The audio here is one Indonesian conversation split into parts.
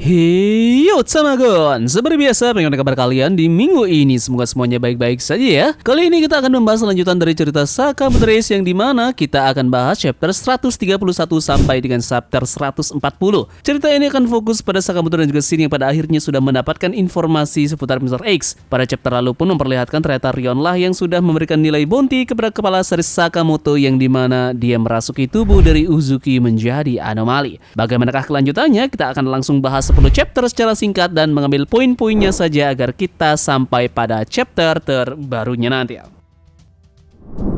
Hiyo Samagon, seperti biasa pengen kabar kalian di minggu ini. Semoga semuanya baik-baik saja ya. Kali ini kita akan membahas lanjutan dari cerita Sakamoto Days, yang dimana kita akan bahas chapter 131 sampai dengan chapter 140. Cerita ini akan fokus pada Sakamoto dan juga Shin yang pada akhirnya sudah mendapatkan informasi seputar Mr. X. Pada chapter lalu pun memperlihatkan ternyata Rion lah yang sudah memberikan nilai bounty kepada kepala series Sakamoto, yang dimana dia merasuki tubuh dari Uzuki menjadi anomali. Bagaimanakah kelanjutannya? Kita akan langsung bahas 10 chapter secara singkat dan mengambil poin-poinnya saja agar kita sampai pada chapter terbarunya nanti.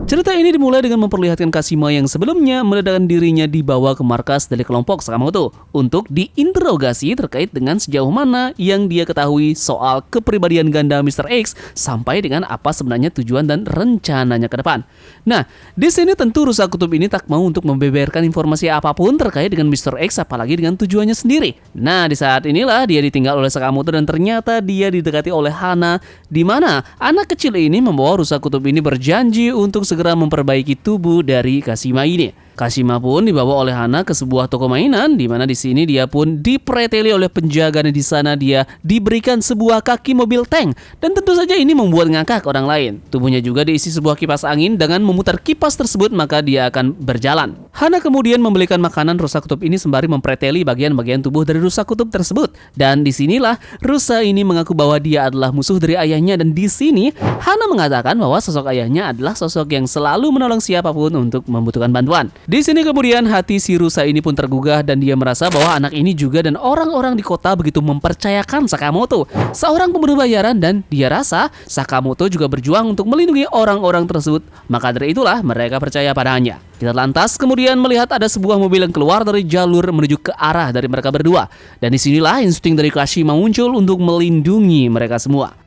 Cerita ini dimulai dengan memperlihatkan Kashima yang sebelumnya meledakan dirinya dibawa ke markas dari kelompok Sakamoto untuk diinterogasi terkait dengan sejauh mana yang dia ketahui soal kepribadian ganda Mr. X sampai dengan apa sebenarnya tujuan dan rencananya ke depan. Nah, di sini tentu Rusa Kutub ini tak mau untuk membeberkan informasi apapun terkait dengan Mr. X, apalagi dengan tujuannya sendiri. Nah, di saat inilah dia ditinggal oleh Sakamoto dan ternyata dia didekati oleh Hana, di mana anak kecil ini membawa Rusa Kutub ini berjanji untuk segera memperbaiki tubuh dari Kashima ini. Kashima pun dibawa oleh Hana ke sebuah toko mainan, di mana di sini dia pun dipreteli oleh penjaga dan di sana dia diberikan sebuah kaki mobil tank, dan tentu saja ini membuat ngakak orang lain. Tubuhnya juga diisi sebuah kipas angin, dengan memutar kipas tersebut maka dia akan berjalan. Hana kemudian membelikan makanan rusa kutub ini sembari mempreteli bagian-bagian tubuh dari rusa kutub tersebut, dan disinilah rusa ini mengaku bahwa dia adalah musuh dari ayahnya, dan di sini Hana mengatakan bahwa sosok ayahnya adalah sosok yang selalu menolong siapapun untuk membutuhkan bantuan. Di sini kemudian hati si rusa ini pun tergugah dan dia merasa bahwa anak ini juga dan orang-orang di kota begitu mempercayakan Sakamoto, seorang pembunuh bayaran, dan dia rasa Sakamoto juga berjuang untuk melindungi orang-orang tersebut. Maka dari itulah mereka percaya padanya. Kita lantas kemudian melihat ada sebuah mobil yang keluar dari jalur menuju ke arah dari mereka berdua, dan disinilah insting dari Kashima muncul untuk melindungi mereka semua.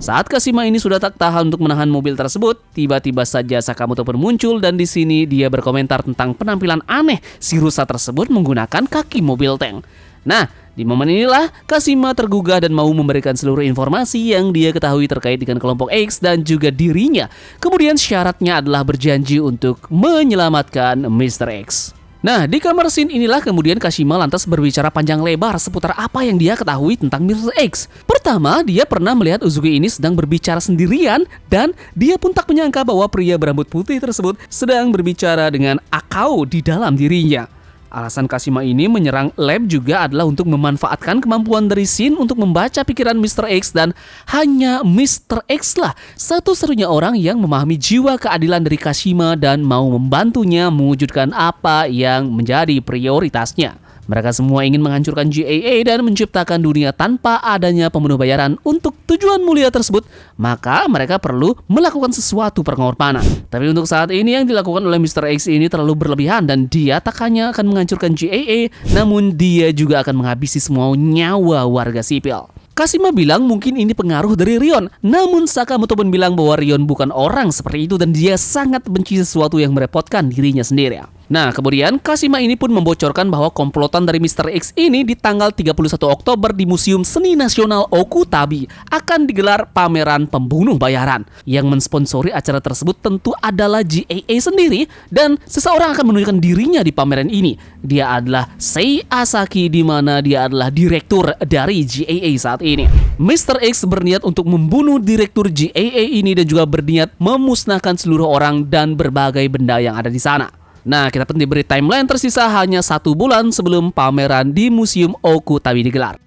Saat Kashima ini sudah tak tahan untuk menahan mobil tersebut, tiba-tiba saja Sakamoto pun muncul, dan di sini dia berkomentar tentang penampilan aneh si rusa tersebut menggunakan kaki mobil tank. Nah, di momen inilah Kashima tergugah dan mau memberikan seluruh informasi yang dia ketahui terkait dengan kelompok X dan juga dirinya. Kemudian syaratnya adalah berjanji untuk menyelamatkan Mr. X. Nah, di kamar Shin inilah kemudian Kashima lantas berbicara panjang lebar seputar apa yang dia ketahui tentang Mr. X. Pertama, dia pernah melihat Uzuki ini sedang berbicara sendirian, dan dia pun tak menyangka bahwa pria berambut putih tersebut sedang berbicara dengan Akao di dalam dirinya. Alasan Kashima ini menyerang lab juga adalah untuk memanfaatkan kemampuan dari Shin untuk membaca pikiran Mr. X, dan hanya Mr. X lah satu-satunya orang yang memahami jiwa keadilan dari Kashima dan mau membantunya mewujudkan apa yang menjadi prioritasnya. Mereka semua ingin menghancurkan GAA dan menciptakan dunia tanpa adanya pembunuh bayaran. Untuk tujuan mulia tersebut, maka mereka perlu melakukan sesuatu pengorbanan. Tapi untuk saat ini yang dilakukan oleh Mr. X ini terlalu berlebihan, dan dia tak hanya akan menghancurkan GAA, namun dia juga akan menghabisi semua nyawa warga sipil. Kashima bilang mungkin ini pengaruh dari Rion, namun Sakamoto pun bilang bahwa Rion bukan orang seperti itu dan dia sangat benci sesuatu yang merepotkan dirinya sendiri. Nah, kemudian Kashima ini pun membocorkan bahwa komplotan dari Mr. X ini di tanggal 31 Oktober di Museum Seni Nasional Okutabi akan digelar pameran pembunuh bayaran. Yang mensponsori acara tersebut tentu adalah GAA sendiri, dan seseorang akan menunjukkan dirinya di pameran ini. Dia adalah Sei Asaki, di mana dia adalah direktur dari GAA saat ini. Mr. X berniat untuk membunuh direktur GAA ini dan juga berniat memusnahkan seluruh orang dan berbagai benda yang ada di sana. Nah, kita pun diberi timeline tersisa hanya 1 bulan sebelum pameran di Museum Okutabi digelar.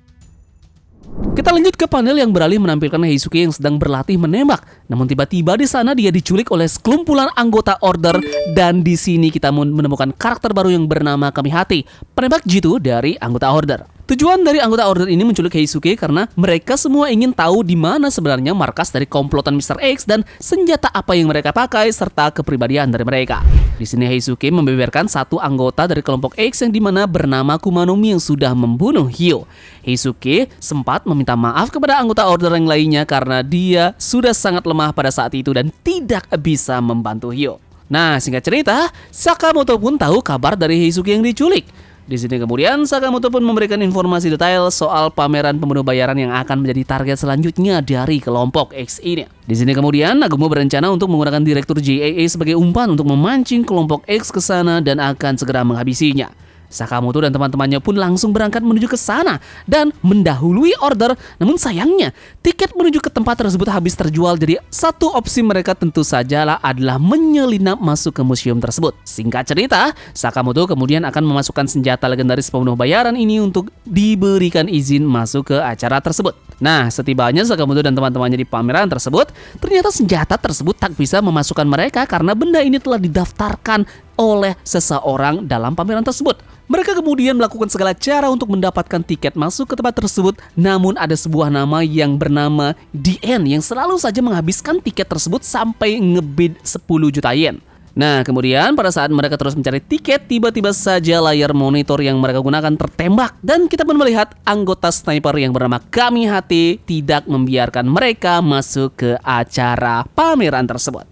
Kita lanjut ke panel yang beralih menampilkan Heisuke yang sedang berlatih menembak. Namun tiba-tiba di sana dia diculik oleh sekelumpulan anggota Order, dan di sini kita menemukan karakter baru yang bernama Kamihate, penembak jitu dari anggota Order. Tujuan dari anggota Order ini menculik Heisuke karena mereka semua ingin tahu di mana sebenarnya markas dari komplotan Mr. X dan senjata apa yang mereka pakai serta kepribadian dari mereka. Di sini Heisuke membeberkan satu anggota dari kelompok X yang dimana bernama Kumanomi yang sudah membunuh Hyo. Heisuke sempat meminta maaf kepada anggota Order yang lainnya karena dia sudah sangat lemah pada saat itu dan tidak bisa membantu Hyo. Nah, singkat cerita, Sakamoto pun tahu kabar dari Heisuke yang diculik. Di sini kemudian Sakamoto pun memberikan informasi detail soal pameran pembunuh bayaran yang akan menjadi target selanjutnya dari kelompok X ini. Di sini kemudian Nagumo berencana untuk menggunakan direktur JAA sebagai umpan untuk memancing kelompok X ke sana dan akan segera menghabisinya. Sakamoto dan teman-temannya pun langsung berangkat menuju ke sana dan mendahului order. Namun sayangnya, tiket menuju ke tempat tersebut habis terjual. Jadi satu opsi mereka tentu saja adalah menyelinap masuk ke museum tersebut. Singkat cerita, Sakamoto kemudian akan memasukkan senjata legendaris pemenuh bayaran ini untuk diberikan izin masuk ke acara tersebut. Nah, setibanya Sakamoto dan teman-temannya di pameran tersebut, ternyata senjata tersebut tak bisa memasukkan mereka karena benda ini telah didaftarkan oleh seseorang dalam pameran tersebut. Mereka kemudian melakukan segala cara untuk mendapatkan tiket masuk ke tempat tersebut, namun ada sebuah nama yang bernama DN yang selalu saja menghabiskan tiket tersebut sampai ngebid 10 juta yen. Nah, kemudian pada saat mereka terus mencari tiket, tiba-tiba saja layar monitor yang mereka gunakan tertembak dan kita pun melihat anggota sniper yang bernama Kamihate tidak membiarkan mereka masuk ke acara pameran tersebut.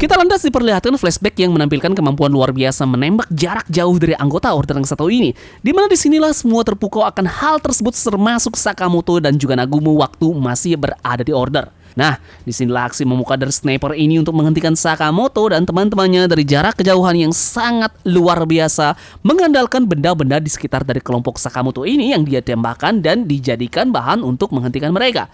Kita lantas diperlihatkan flashback yang menampilkan kemampuan luar biasa menembak jarak jauh dari anggota order yang satu ini. Dimana disinilah semua terpukau akan hal tersebut termasuk Sakamoto dan juga Nagumo waktu masih berada di order. Nah, disinilah aksi memuka dari sniper ini untuk menghentikan Sakamoto dan teman-temannya dari jarak kejauhan yang sangat luar biasa, mengandalkan benda-benda di sekitar dari kelompok Sakamoto ini yang dia tembakan dan dijadikan bahan untuk menghentikan mereka.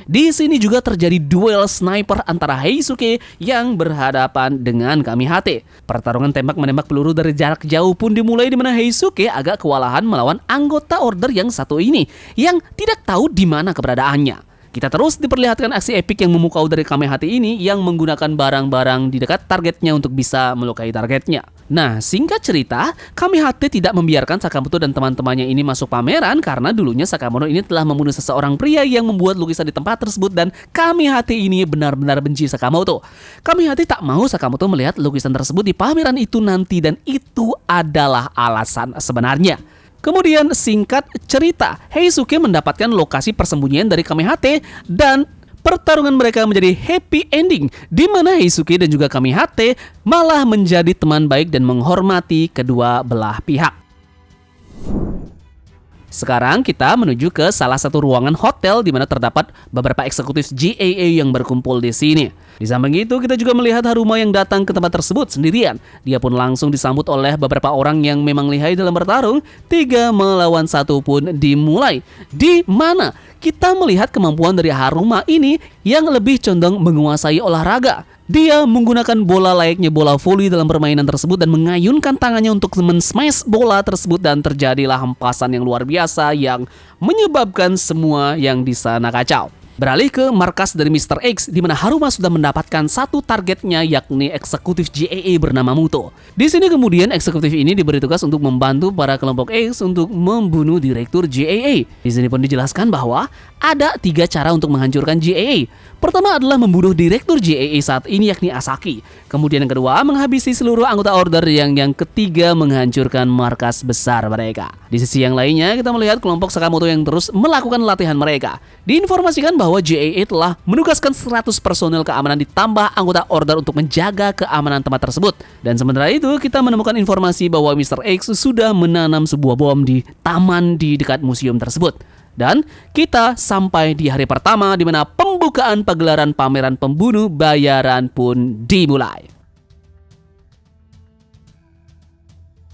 Di sini juga terjadi duel sniper antara Heisuke yang berhadapan dengan Kamihate. Pertarungan tembak-menembak peluru dari jarak jauh pun dimulai di mana Heisuke agak kewalahan melawan anggota order yang satu ini yang tidak tahu di mana keberadaannya. Kita terus diperlihatkan aksi epik yang memukau dari Kamihate ini yang menggunakan barang-barang di dekat targetnya untuk bisa melukai targetnya. Nah, singkat cerita, Kamihate tidak membiarkan Sakamoto dan teman-temannya ini masuk pameran karena dulunya Sakamoto ini telah membunuh seseorang pria yang membuat lukisan di tempat tersebut dan Kamihate ini benar-benar benci Sakamoto. Kamihate tak mau Sakamoto melihat lukisan tersebut di pameran itu nanti dan itu adalah alasan sebenarnya. Kemudian singkat cerita, Heisuke mendapatkan lokasi persembunyian dari Kamihate dan pertarungan mereka menjadi happy ending di mana Heisuke dan juga Kamihate malah menjadi teman baik dan menghormati kedua belah pihak. Sekarang kita menuju ke salah satu ruangan hotel di mana terdapat beberapa eksekutif GAA yang berkumpul di sini. Di samping itu kita juga melihat Haruma yang datang ke tempat tersebut sendirian. Dia pun langsung disambut oleh beberapa orang yang memang lihai dalam bertarung. 3 melawan 1 pun dimulai. Di mana kita melihat kemampuan dari Haruma ini yang lebih condong menguasai olahraga. Dia menggunakan bola layaknya bola voli dalam permainan tersebut dan mengayunkan tangannya untuk men-smash bola tersebut dan terjadilah hempasan yang luar biasa yang menyebabkan semua yang di sana kacau. Beralih ke markas dari Mr. X di mana Haruma sudah mendapatkan satu targetnya yakni eksekutif GAA bernama Muto. Di sini kemudian eksekutif ini diberi tugas untuk membantu para kelompok X untuk membunuh direktur GAA. Di sini pun dijelaskan bahwa ada 3 cara untuk menghancurkan GAA. Pertama adalah membunuh direktur GAA saat ini yakni Asaki. Kemudian yang kedua menghabisi seluruh anggota order, yang ketiga menghancurkan markas besar mereka. Di sisi yang lainnya kita melihat kelompok Sakamoto yang terus melakukan latihan mereka. Diinformasikan bahwa GAA telah menugaskan 100 personel keamanan ditambah anggota order untuk menjaga keamanan tempat tersebut. Dan sementara itu kita menemukan informasi bahwa Mr. X sudah menanam sebuah bom di taman di dekat museum tersebut. Dan kita sampai di hari pertama di mana pembukaan pagelaran pameran pembunuh bayaran pun dimulai.